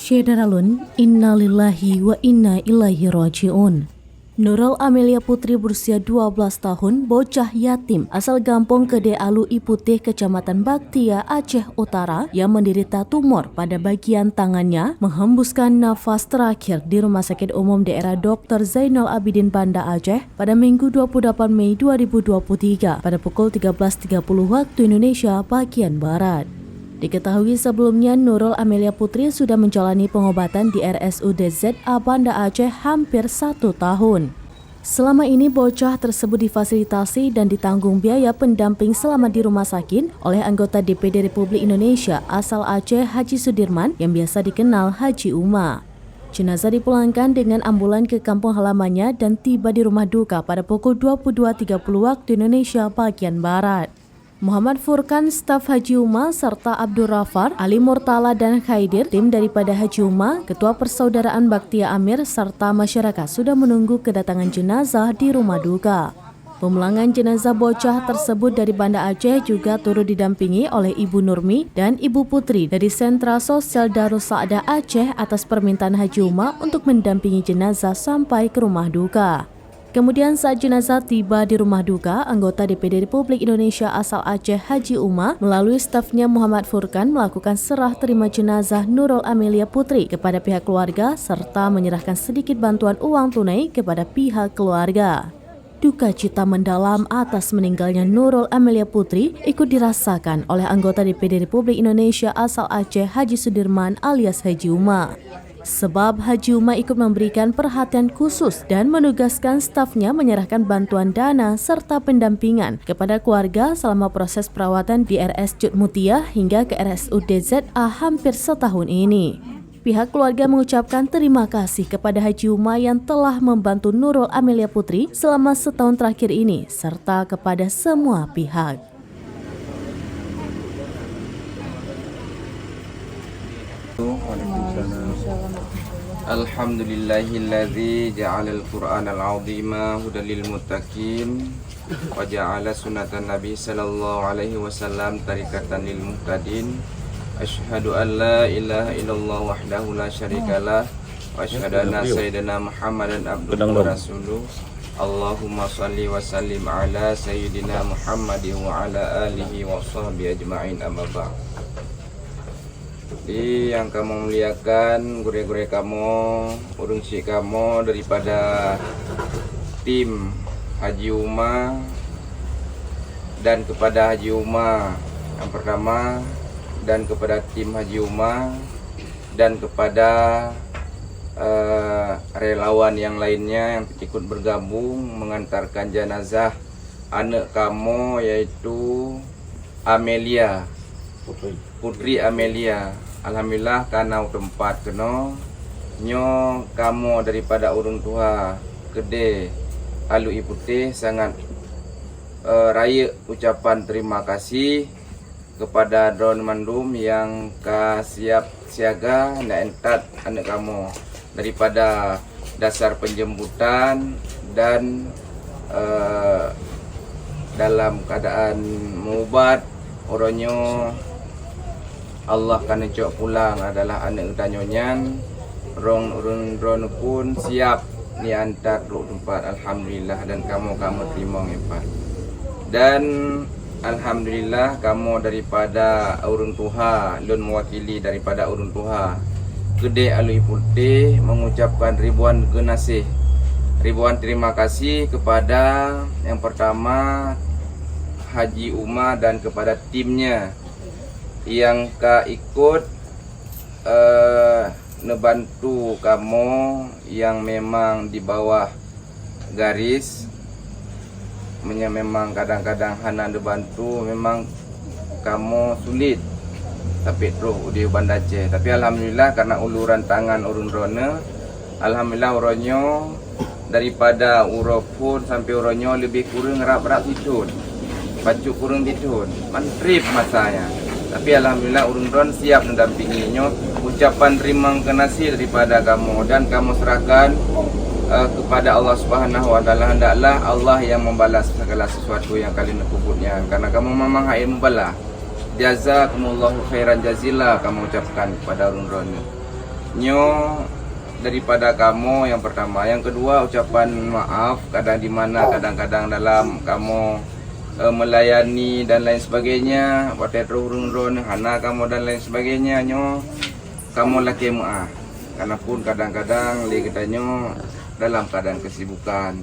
Syederalun, innalillahi wa inna ilaihi raji'un. Nurul Amelia Putri berusia 12 tahun, bocah yatim asal Gampong Kede Alui Putih, Kecamatan Baktia, Aceh Utara yang menderita tumor pada bagian tangannya menghembuskan nafas terakhir di Rumah Sakit Umum Daerah Dr. Zainal Abidin Banda Aceh pada Minggu 28 Mei 2023 pada pukul 13.30 waktu Indonesia bagian Barat. Diketahui sebelumnya Nurul Amelia Putri sudah menjalani pengobatan di RSUD ZA Banda Aceh hampir 1 tahun. Selama ini bocah tersebut difasilitasi dan ditanggung biaya pendamping selama di rumah sakit oleh anggota DPD Republik Indonesia asal Aceh Haji Sudirman yang biasa dikenal Haji Uma. Jenazah dipulangkan dengan ambulan ke kampung halamannya dan tiba di rumah duka pada pukul 22.30 waktu Indonesia bagian Barat. Muhammad Furkan, staf Haji Uma, serta Abdul Rafar, Ali Murtala dan Khaidir, tim daripada Haji Uma, Ketua Persaudaraan Baktia Amir, serta masyarakat sudah menunggu kedatangan jenazah di rumah duka. Pemulangan jenazah bocah tersebut dari Banda Aceh juga turut didampingi oleh Ibu Nurmi dan Ibu Putri dari Sentra Sosial Darus Sa'adah Aceh atas permintaan Haji Uma untuk mendampingi jenazah sampai ke rumah duka. Kemudian saat jenazah tiba di rumah duka, anggota DPD Republik Indonesia asal Aceh Haji Uma melalui stafnya Muhammad Furkan melakukan serah terima jenazah Nurul Amelia Putri kepada pihak keluarga serta menyerahkan sedikit bantuan uang tunai kepada pihak keluarga. Duka cita mendalam atas meninggalnya Nurul Amelia Putri ikut dirasakan oleh anggota DPD Republik Indonesia asal Aceh Haji Sudirman alias Haji Uma. Sebab Haji Uma ikut memberikan perhatian khusus dan menugaskan stafnya menyerahkan bantuan dana serta pendampingan kepada keluarga selama proses perawatan di RS Jud Mutia hingga ke RSUD ZA hampir setahun ini. Pihak keluarga mengucapkan terima kasih kepada Haji Uma yang telah membantu Nurul Amelia Putri selama setahun terakhir ini serta kepada semua pihak. Alhamdulillahilladzi ja'alal Qur'anal 'azima hudan lil muttaqin wa ja'ala sunnatan Nabi sallallahu alaihi wasallam tariqatan lil muhtadin. Asyhadu an la ilaha illallah wahdahu la syarikalah wa asyhadu anna sayyidina Muhammadan abduhu wa rasuluh. Allahumma shalli wa sallim ala sayyidina Muhammadin wa ala alihi wa sahbihi ajma'in, amma ba'd. Jadi yang kamu muliakan, gure-gure kamu, urungsi kamu daripada tim Haji Uma dan kepada Haji Uma yang pertama dan kepada tim Haji Uma dan kepada relawan yang lainnya yang ikut bergabung mengantarkan jenazah anak kamu yaitu Amelia Putri Amelia. Alhamdulillah karena tempat kena nyo kamu daripada urun tua Kede Alui Putih sangat raya ucapan terima kasih kepada Drone Mandum yang siap siaga nak entat anak kamu daripada dasar penjemputan dan dalam keadaan mengubat orangnya Allah kan cok pulang adalah anak utanyonyan urun pun siap ni antar ke tempat. Alhamdulillah dan kamu terima ngepat. Dan alhamdulillah kamu daripada urun tuha lun mewakili daripada urun tuha Kede Alui Putih mengucapkan ribuan terima kasih kepada yang pertama Haji Uma dan kepada timnya yang ikut nebantu kamu yang memang di bawah garis memang kadang-kadang hana nebantu memang kamu sulit tapi terus di Banda Aceh. Tapi alhamdulillah karena uluran tangan urun rona, alhamdulillah uronyo daripada urapun sampai uronyo lebih kurang rap-rap ditun baju kurang ditun mantrip masanya. Tapi alhamdulillah urun siap mendampinginya. Ucapan terima kasih daripada kamu dan kamu serahkan kepada Allah Subhanahu wa taala. Hendaklah Allah yang membalas segala sesuatu yang kalian kubutnya karena kamu memang hak membalas. Jazakumullahu khairan jazila kamu ucapkan kepada urun. Nyo daripada kamu yang pertama, yang kedua ucapan maaf kadang-kadang dalam kamu melayani dan lain sebagainya, watetro urun hana kamu dan lain sebagainya, nyo kamu laki maaf karena pun kadang-kadang kita nyo dalam keadaan kesibukan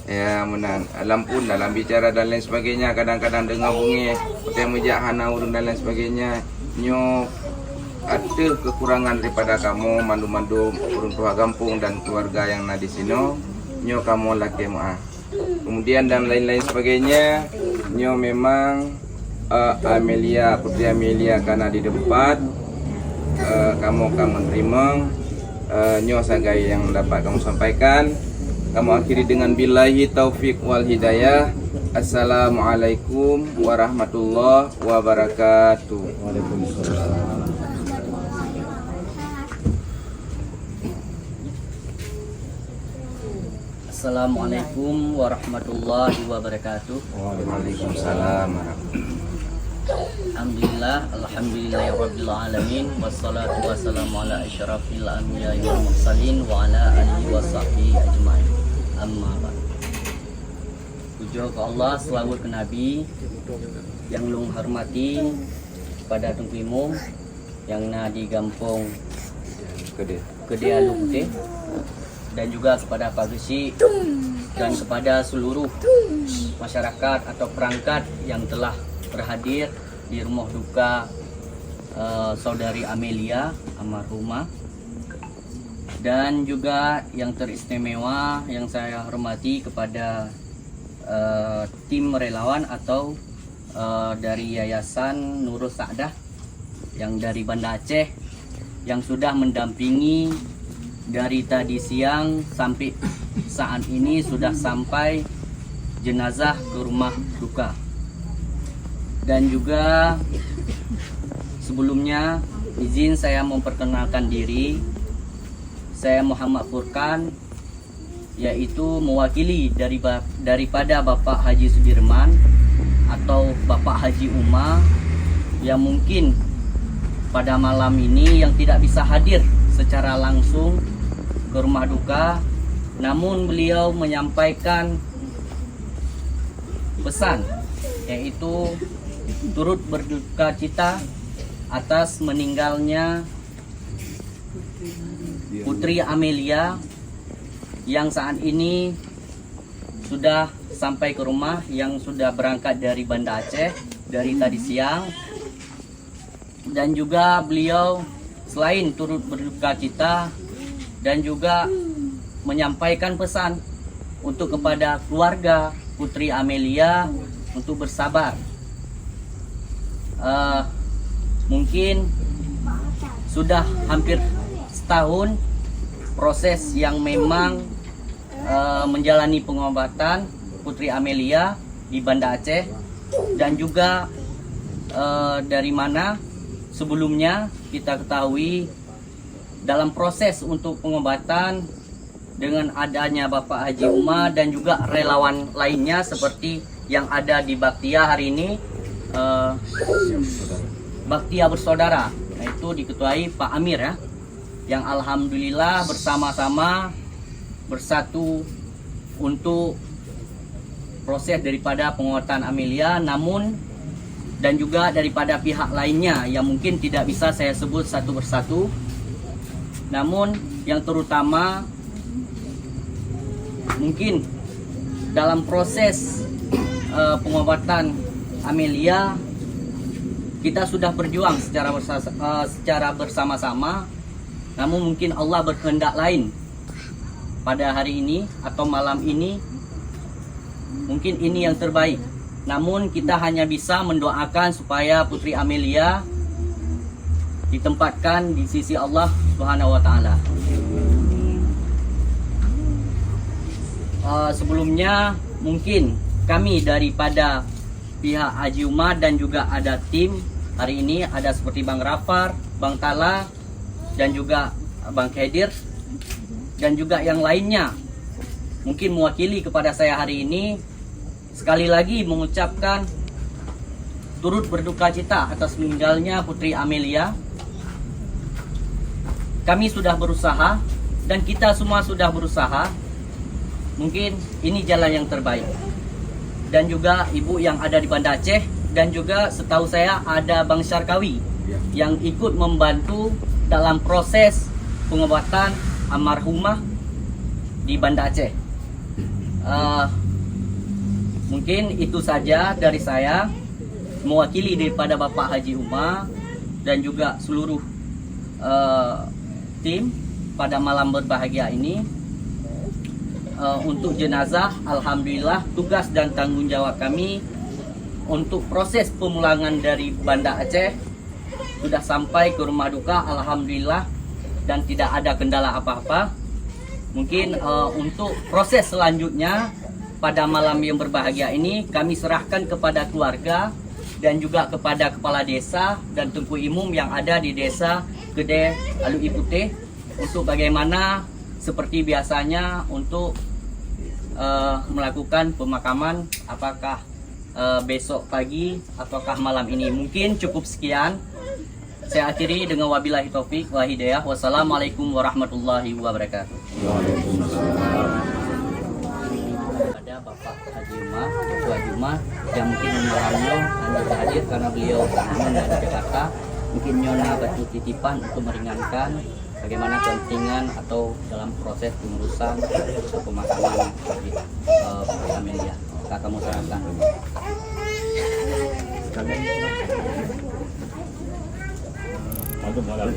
ya menang alam pun dalam bicara dan lain sebagainya, kadang-kadang dengar bunyi pakai mejak hana urun dan lain sebagainya, nyo ada kekurangan daripada kamu mandu-mandu urun tua kampung dan keluarga yang ada di sini, nyo kamu laki maaf. Kemudian dan lain-lain sebagainya, nyo memang Amelia, Putri Amelia karena di tempat kamu menerima nyo sagai yang dapat kamu sampaikan. Kamu akhiri dengan billahi taufik wal hidayah. Assalamualaikum warahmatullahi wabarakatuh. Waalaikumsalam. Assalamualaikum warahmatullahi wabarakatuh. Waalaikumsalam. Alhamdulillahirabbil alamin wassalatu wassalamu ala asyrafil anbiya'i wal mursalin wa ala alihi washabbihi ajmain. Amma ba'd. Puja ke Allah, selawat ke Nabi yang lung hormati pada Tunku Imam yang na di Gampong Gede Alu Putih, dan juga kepada Pak Gesi dan kepada seluruh masyarakat atau perangkat yang telah berhadir di rumah duka saudari Amelia almarhumah, dan juga yang teristimewa yang saya hormati kepada tim relawan atau dari Yayasan Nurul Sa'dah yang dari Banda Aceh yang sudah mendampingi dari tadi siang sampai saat ini sudah sampai jenazah ke rumah duka. Dan juga sebelumnya izin saya memperkenalkan diri. Saya Muhammad Furkan, yaitu mewakili daripada Bapak Haji Sudirman atau Bapak Haji Uma yang mungkin pada malam ini yang tidak bisa hadir secara langsung ke rumah duka, namun beliau menyampaikan pesan, yaitu turut berduka cita atas meninggalnya Putri Amelia yang saat ini sudah sampai ke rumah, yang sudah berangkat dari Banda Aceh dari tadi siang. Dan juga beliau selain turut berduka cita dan juga menyampaikan pesan untuk kepada keluarga Putri Amelia untuk bersabar. Mungkin sudah hampir setahun proses yang memang menjalani pengobatan Putri Amelia di Banda Aceh, dan juga dari mana sebelumnya kita ketahui dalam proses untuk pengobatan dengan adanya Bapak Haji Uma dan juga relawan lainnya seperti yang ada di Baktia hari ini, Baktia Bersaudara, yaitu diketuai Pak Amir ya, yang alhamdulillah bersama-sama bersatu untuk proses daripada pengobatan Amelia, namun dan juga daripada pihak lainnya yang mungkin tidak bisa saya sebut satu persatu. Namun yang terutama mungkin dalam proses pengobatan Amelia kita sudah berjuang secara bersama-sama, namun mungkin Allah berkehendak lain pada hari ini atau malam ini, mungkin ini yang terbaik. Namun kita hanya bisa mendoakan supaya Putri Amelia ditempatkan di sisi Allah Subhanahu wa taala. Sebelumnya mungkin kami daripada pihak Haji Uma dan juga ada tim hari ini, ada seperti Bang Rafar, Bang Tala, dan juga Bang Khadir, dan juga yang lainnya mungkin mewakili kepada saya hari ini, sekali lagi mengucapkan turut berduka cita atas meninggalnya Putri Amelia. kami sudah berusaha dan kita semua sudah berusaha. Mungkin ini jalan yang terbaik. Dan juga ibu yang ada di Banda Aceh, dan juga setahu saya ada Bang Syarkawi yang ikut membantu dalam proses pengobatan almarhumah di Banda Aceh. Mungkin itu saja dari saya, mewakili daripada Bapak Haji Umar dan juga seluruh tim pada malam berbahagia ini. Untuk jenazah, alhamdulillah tugas dan tanggung jawab kami untuk proses pemulangan dari Banda Aceh sudah sampai ke rumah duka, alhamdulillah, dan tidak ada kendala apa-apa. Mungkin untuk proses selanjutnya pada malam yang berbahagia ini kami serahkan kepada keluarga dan juga kepada kepala desa dan Tunku Imum yang ada di desa Gede Alui Putih untuk bagaimana seperti biasanya untuk melakukan pemakaman, apakah besok pagi ataukah malam ini. Mungkin cukup sekian. Saya akhiri dengan wabillahi taufik wa hidayah. Wassalamualaikum warahmatullahi wabarakatuh. Ada Bapak Haji Umar, Ketua Haji Umar yang mungkin malamnya Anda hadir karena beliau dari Jakarta. Mungkin Nyona batu titipan untuk meringankan bagaimana kepentingan atau dalam proses pengurusan atau pemakaman bagi Bapak Amelia. Kamu serahkan. Mantap,